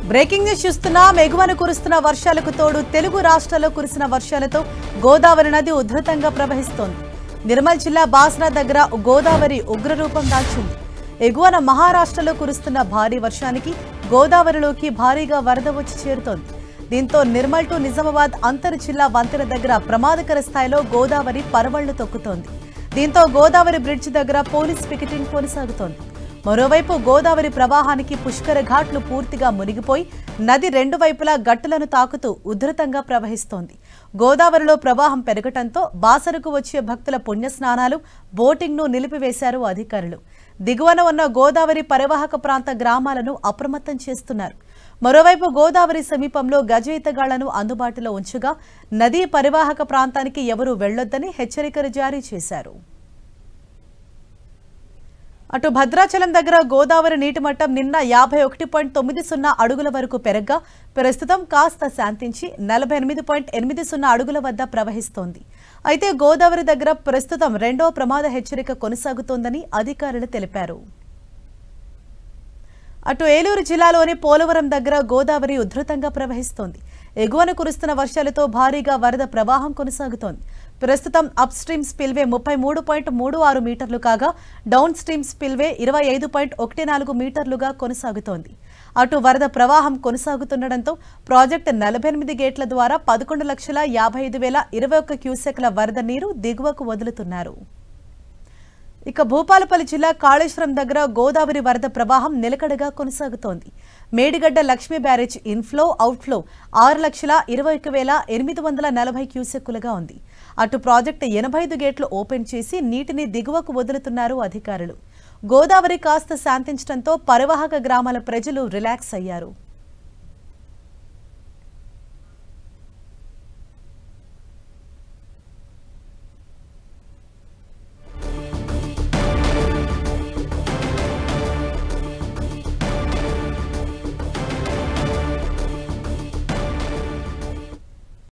Breaking news చూస్తున్నాం. ఎగువన కురుస్తున్న వర్షాలకు తోడు తెలుగు రాష్ట్రాల్లో కురిసిన వర్షాలతో గోదావరి నది ఉధృతంగా ప్రవహిస్తోంది. నిర్మల్ జిల్లా బాస్రా దగ్గర గోదావరి ఉగ్రరూపం దాల్చింది. ఎగువన మహారాష్ట్రలో కురుస్తున్న భారీ వర్షానికి గోదావరిలోకి భారీగా వరద వచ్చి చేరుతోంది. దీంతో నిర్మల్ టు నిజామాబాద్ అంతర్ జిల్లా వంతెన దగ్గర ప్రమాదకర స్థాయిలో గోదావరి పరవళ్లు తొక్కుతోంది. దీంతో గోదావరి బ్రిడ్జ్ దగ్గర పోలీస్ పికెటింగ్ కొనసాగుతోంది. మరోవైపు గోదావరి ప్రవాహానికి పుష్కర ఘాట్లు పూర్తిగా మునిగిపోయి నది రెండు వైపులా గట్టులను తాకుతూ ఉధృతంగా ప్రవహిస్తోంది. గోదావరిలో ప్రవాహం పెరగటంతో బాసరకు వచ్చే భక్తుల పుణ్యస్నానాలు, బోటింగ్ను నిలిపివేశారు అధికారులు. దిగువన ఉన్న గోదావరి పరివాహక ప్రాంత గ్రామాలను అప్రమత్తం చేస్తున్నారు. మరోవైపు గోదావరి సమీపంలో గజ ఈతగాళ్లను అందుబాటులో ఉంచగా నదీ పరివాహక ప్రాంతానికి ఎవరూ వెళ్లొద్దని హెచ్చరికలు జారీ చేశారు. అటు భద్రాచలం దగ్గర గోదావరి నీటి మట్టం నిన్న 51.90 అడుగుల వరకు పెరగ్గా ప్రస్తుతం కాస్త శాంతించి 48.80 అడుగుల వద్ద ప్రవహిస్తోంది. అయితే గోదావరి దగ్గర ప్రస్తుతం రెండో ప్రమాద హెచ్చరిక కొనసాగుతోందని అధికారులు తెలిపారు. అటు ఏలూరు జిల్లాలోని పోలవరం దగ్గర గోదావరి ఉధృతంగా ప్రవహిస్తోంది. ఎగువన కురుస్తున్న వర్షాలతో భారీగా వరద ప్రవాహం కొనసాగుతోంది. ప్రస్తుతం అప్ స్ట్రీమ్ స్పిల్వే 33.36 మీటర్లు కాగా డౌన్ స్ట్రీమ్ స్పిల్వే 25.14 మీటర్లుగా కొనసాగుతోంది. అటు వరద ప్రవాహం కొనసాగుతుండటంతో ప్రాజెక్టు 48 గేట్ల ద్వారా 11,55,021 క్యూసెక్ల వరద నీరు దిగువకు వదులుతున్నారు. ఇక భూపాలపల్లి జిల్లా కాళేశ్వరం దగ్గర గోదావరి వరద ప్రవాహం నిలకడగా కొనసాగుతోంది. Medigadda Lakshmi barrage inflow outflow 6,21,840 క్యూసెక్కులుగా ఉంది. అటు ప్రాజెక్టు 85 గేట్లు ఓపెన్ చేసి నీటిని దిగువకు వదులుతున్నారు అధికారులు. గోదావరి కాస్త శాంతించడంతో పరివాహక గ్రామాల ప్రజలు రిలాక్స్ అయ్యారు.